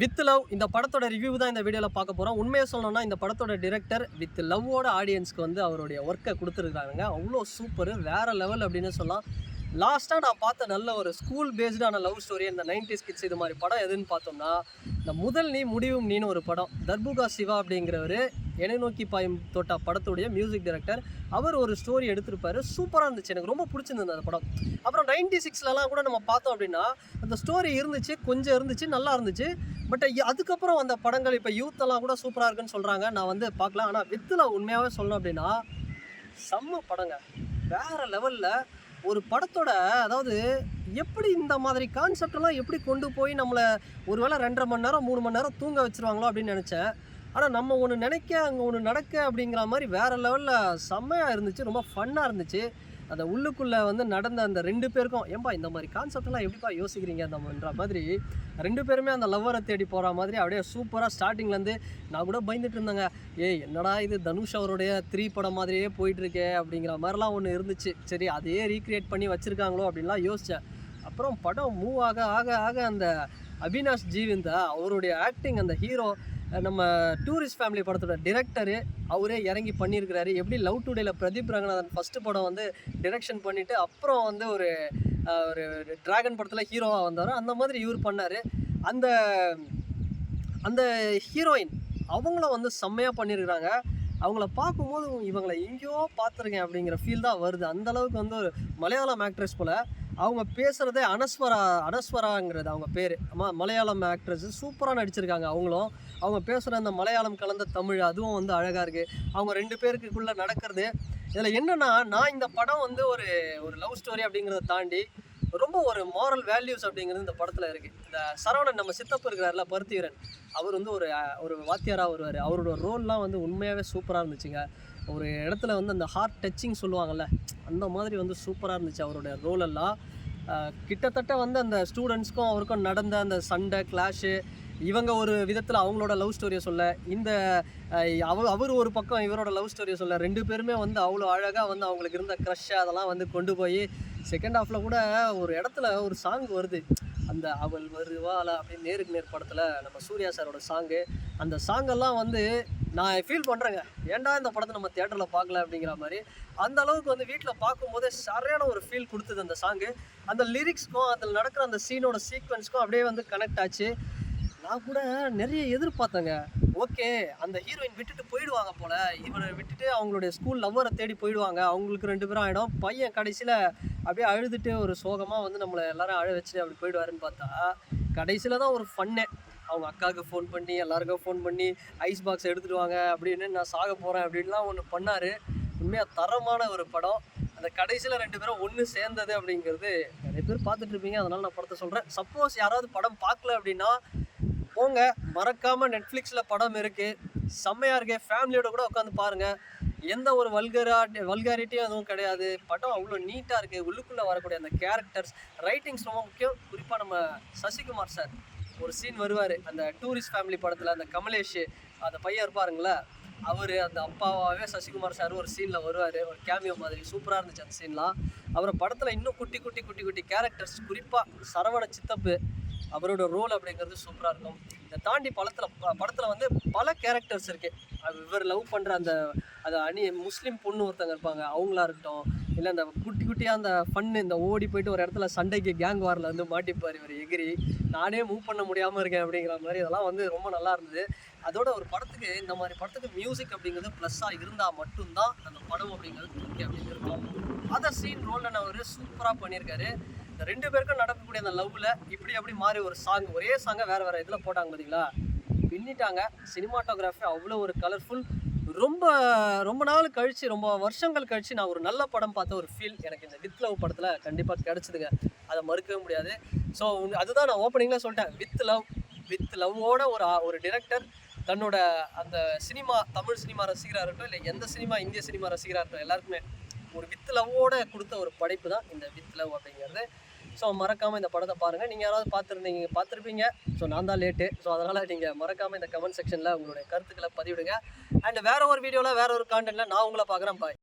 With love இந்த படத்தோட review தான் இந்த வீடியோவில் பார்க்க போகிறோம். உண்மையை சொல்லணும்னா இந்த படத்தோட டிரெக்டர் வித் லவ்வோட ஆடியன்ஸ்க்கு வந்து அவருடைய ஒர்க்கை கொடுத்துருக்காங்க. அவ்வளோ சூப்பர், வேறு லெவல் அப்படின்னு சொல்லலாம். லாஸ்ட்டாக நான் பார்த்த நல்ல ஒரு ஸ்கூல் பேஸ்டான லவ் ஸ்டோரி இந்த 90s கிட்ஸ் இது மாதிரி படம் எதுன்னு பார்த்தோம்னா இந்த முதல் நீ முடிவும் நீன்னு ஒரு படம். தர்புகா சிவா அப்படிங்கிறவர் என்னை நோக்கி பாயும் தோட்டா படத்துடைய மியூசிக் டைரக்டர். அவர் ஒரு ஸ்டோரி எடுத்திருப்பாரு. சூப்பராக இருந்துச்சு, எனக்கு ரொம்ப பிடிச்சிருந்தது அந்த படம். அப்புறம் 96லலாம் கூட நம்ம பார்த்தோம் அப்படின்னா அந்த ஸ்டோரி இருந்துச்சு, கொஞ்சம் இருந்துச்சு, நல்லா இருந்துச்சு. பட் அதுக்கப்புறம் அந்த படங்கள் இப்போ யூத்தெல்லாம் கூட சூப்பராக இருக்குன்னு சொல்கிறாங்க. நான் வந்து பார்க்கலாம். ஆனால் வித்தில் உண்மையாகவே சொல்லணும் அப்படின்னா செம்ம படங்க, வேறு லெவலில் ஒரு படத்தோட. அதாவது எப்படி இந்த மாதிரி கான்செப்டெல்லாம் எப்படி கொண்டு போய் நம்மளை ஒரு வேளை 2.5 மணி நேரம் 3 மணி நேரம் தூங்க வச்சுருவாங்களோ அப்படின்னு நினச்சேன். ஆனால் நம்ம ஒன்று நினைக்க அங்கே ஒன்று நடக்க அப்படிங்கிற மாதிரி வேறு லெவலில் செம்மையாக இருந்துச்சு, ரொம்ப ஃபன்னாக இருந்துச்சு. அந்த உள்ளுக்குள்ளே வந்து நடந்த அந்த 2 பேருக்கும் ஏன்பா இந்த மாதிரி கான்செப்டெல்லாம் எப்படிப்பா யோசிக்கிறீங்க நம்மன்ற மாதிரி 2 பேருமே அந்த லவ்வரை தேடி போகிற மாதிரி அப்படியே சூப்பராக ஸ்டார்டிங்லேருந்து நான் கூட பயந்துட்டு இருந்தேங்க. என்னடா இது தனுஷ் அவருடைய 3 படம் மாதிரியே போயிட்டுருக்கே அப்படிங்கிற மாதிரிலாம் ஒன்று இருந்துச்சு. சரி அதையே ரீக்ரியேட் பண்ணி வச்சுருக்காங்களோ அப்படின்லாம் யோசித்தேன். அப்புறம் படம் மூவ் ஆக ஆக ஆக அந்த அவினாஷ் ஜீவிந்தா அவருடைய ஆக்டிங், அந்த ஹீரோ, நம்ம டூரிஸ்ட் ஃபேமிலி படத்தோட டிரெக்டரு அவரே இறங்கி பண்ணியிருக்கிறாரு. எப்படி லவ் டுடேல பிரதீப் ரங்கநாதன் ஃபஸ்ட்டு படம் வந்து டிரெக்ஷன் பண்ணிவிட்டு அப்புறம் வந்து ஒரு டிராகன் படத்தில் ஹீரோவாக வந்தாரோ அந்த மாதிரி இவர் பண்ணார். அந்த அந்த ஹீரோயின் அவங்கள வந்து செம்மையாக பண்ணியிருக்கிறாங்க. அவங்கள பார்க்கும்போது இவங்களை எங்கேயோ பார்த்துருக்கேன் அப்படிங்கிற ஃபீல் தான் வருது. அந்தளவுக்கு வந்து ஒரு மலையாளம் ஆக்ட்ரஸ் போல். அவங்க பேசுகிறதே அனஸ்வராங்கிறது அவங்க பேர். மலையாளம் ஆக்ட்ரஸ் சூப்பராக நடிச்சிருக்காங்க. அவங்களும் அவங்க பேசுகிற அந்த மலையாளம் கலந்த தமிழ் அதுவும் வந்து அழகாக இருக்குது. அவங்க 2 பேருக்குள்ளே நடக்கிறது. இதில் என்னென்னா, நான் இந்த படம் வந்து ஒரு லவ் ஸ்டோரி அப்படிங்கிறத தாண்டி ரொம்ப ஒரு மாரல் வேல்யூஸ் அப்படிங்கிறது இந்த படத்தில் இருக்குது. இந்த சரவணன், நம்ம சித்தப்பு இருக்கிறார்ல பருத்திவீரன், அவர் வந்து ஒரு வாத்தியாராக வருவார். அவரோட ரோல்லாம் வந்து உண்மையாகவே சூப்பராக இருந்துச்சுங்க. ஒரு இடத்துல வந்து அந்த ஹார்ட் டச்சிங் சொல்லுவாங்கள்ல, அந்த மாதிரி வந்து சூப்பராக இருந்துச்சு அவருடைய ரோலெல்லாம். கிட்டத்தட்ட வந்து அந்த ஸ்டூடெண்ட்ஸ்க்கும் அவருக்கும் நடந்த அந்த சண்டை கிளாஷு, இவங்க ஒரு விதத்தில் அவங்களோட லவ் ஸ்டோரியை சொல்ல, இந்த அவர் ஒரு பக்கம் இவரோட லவ் ஸ்டோரியை சொல்ல, 2 பேருமே வந்து அவ்வளோ அழகாக வந்து அவங்களுக்கு இருந்த க்ரஷ் அதெல்லாம் வந்து கொண்டு போய் செகண்ட் ஹாஃபில் கூட ஒரு இடத்துல ஒரு சாங் வருது. அந்த அவள் வருவாளா அப்படின்னு நேருக்கு நேர் படத்தில் நம்ம சூர்யா சாரோட சாங்கு. அந்த சாங்கெல்லாம் வந்து நான் ஃபீல் பண்ணுறேங்க, ஏன்டா இந்த படத்தை நம்ம தியேட்டரில் பார்க்கல அப்படிங்கிற மாதிரி. அந்த அளவுக்கு வந்து வீட்டில் பார்க்கும்போதே சரியான ஒரு ஃபீல் கொடுத்தது அந்த சாங்கு. அந்த லிரிக்ஸ்க்கும் அதில் நடக்கிற அந்த சீனோட சீக்வன்ஸ்க்கும் அப்படியே வந்து கனெக்ட் ஆச்சு. நான் கூட நிறைய எதிர்பார்த்தேங்க. ஓகே, அந்த ஹீரோயின் விட்டுட்டு போயிடுவாங்க போல், இவனை விட்டுட்டு அவங்களுடைய ஸ்கூல் லவ்வரை தேடி போயிடுவாங்க, அவங்களுக்கு 2 பேரும் ஆகிடும். பையன் கடைசியில் அப்படியே அழுதுட்டு ஒரு சோகமாக வந்து நம்மளை எல்லாரும் அழ வச்சுட்டு அப்படி போயிடுவாருன்னு பார்த்தா கடைசியில் தான் ஒரு ஃபன்னே. அவங்க அக்காவுக்கு ஃபோன் பண்ணி எல்லாருக்கும் ஃபோன் பண்ணி ஐஸ் பாக்ஸ் எடுத்துகிட்டு வாங்க அப்படின்னு, நான் சாக போகிறேன் அப்படின்லாம் ஒன்று பண்ணார். உண்மையாக தரமான ஒரு படம். அந்த கடைசியில் 2 பேரும் ஒன்று சேர்ந்தது அப்படிங்கிறது நிறைய பேர் பார்த்துட்ருப்பீங்க, அதனால் நான் படத்தை சொல்கிறேன். சப்போஸ் யாராவது படம் பார்க்கல அப்படின்னா போங்க, மறக்காமல் நெட்ஃப்ளிக்ஸில் படம் இருக்குது, செம்மையாக இருக்குது. ஃபேமிலியோட கூட உட்காந்து பாருங்கள். எந்த ஒரு வல்காரிட்டியும் எதுவும் கிடையாது. படம் அவ்வளோ நீட்டாக இருக்குது. உள்ளுக்குள்ளே வரக்கூடிய அந்த கேரக்டர்ஸ், ரைட்டிங்ஸ் ரொம்ப முக்கியம். குறிப்பாக நம்ம சசிகுமார் சார் ஒரு சீன் வருவார் அந்த டூரிஸ்ட் ஃபேமிலி படத்தில். அந்த கமலேஷ் அந்த பையன் இருப்பாருங்களே, அவர் அந்த அப்பாவாகவே சசிகுமார் சார் ஒரு சீனில் வருவார், ஒரு கேமியோ மாதிரி. சூப்பராக இருந்துச்சு அந்த சீன்லாம். அப்புறம் படத்தில் இன்னும் குட்டி குட்டி குட்டி குட்டி கேரக்டர்ஸ், குறிப்பாக சரவண சித்தப்பு அவரோட ரோல் அப்படிங்கிறது சூப்பராக இருக்கும். இதை தாண்டி படத்தில் வந்து பல கேரக்டர்ஸ் இருக்குது. இவர் லவ் பண்ணுற அந்த முஸ்லீம் பொண்ணு ஒருத்தங்க இருப்பாங்க, அவங்களா இருக்கட்டும், இல்லை அந்த குட்டி குட்டியாக அந்த ஃபன்னு, இந்த ஓடி போயிட்டு ஒரு இடத்துல சண்டைக்கு கேங் வாரில் வந்து மாட்டிப்பார் இவர் எகிரி, நானே மூவ் பண்ண முடியாமல் இருக்கேன் அப்படிங்கிற மாதிரி. இதெல்லாம் வந்து ரொம்ப நல்லா இருந்தது. அதோட ஒரு படத்துக்கு, இந்த மாதிரி படத்துக்கு மியூசிக் அப்படிங்கிறது ப்ளஸ்ஸாக இருந்தால் மட்டும்தான் அந்த படம் அப்படிங்கிறது ஓகே அப்படின்னு இருக்கும். அதை சீன் ரோலில் அவர் சூப்பராக பண்ணியிருக்காரு. இந்த 2 பேருக்கும் நடக்கக்கூடிய அந்த லவ்வில் இப்படி அப்படி மாறி ஒரு சாங், ஒரே சாங்கை வேறு இதில் போட்டாங்க பார்த்தீங்களா, பின்னிட்டாங்க. சினிமாட்டோகிராஃபி அவ்வளோ ஒரு கலர்ஃபுல். ரொம்ப ரொம்ப நாள் கழித்து, ரொம்ப வருஷங்கள் கழித்து நான் ஒரு நல்ல படம் பார்த்த ஒரு ஃபீல் எனக்கு இந்த வித் லவ் படத்தில் கண்டிப்பாக கிடச்சிதுங்க. அதை மறுக்கவே முடியாது. ஸோ அதுதான் நான் ஓப்பனிங்கில் சொல்லிட்டேன். வித் லவ்வோட ஒரு டிரெக்டர் தன்னோட அந்த சினிமா, தமிழ் சினிமா ரசிகராக இருக்கட்டும், இல்லை எந்த சினிமா, இந்திய சினிமா ரசிகராக இருக்கட்டும், எல்லாருக்குமே ஒரு வித் லவ்வோட கொடுத்த ஒரு படைப்பு தான் இந்த வித் லவ் அப்படிங்கிறது. ஸோ மறக்காமல் இந்த படத்தை பாருங்கள். நீங்கள் யாராவது பார்த்துருப்பீங்க. ஸோ நான் தான் லேட்டு. ஸோ அதனால் நீங்கள் மறக்காமல் இந்த கமெண்ட் செக்ஷனில் உங்களுடைய கருத்துக்களை பதிவிடுங்க. அண்ட் வேறு ஒரு வீடியோவில் வேறு ஒரு கான்டென்ட்டில் நான் உங்களை பார்க்குறேன். பாய்.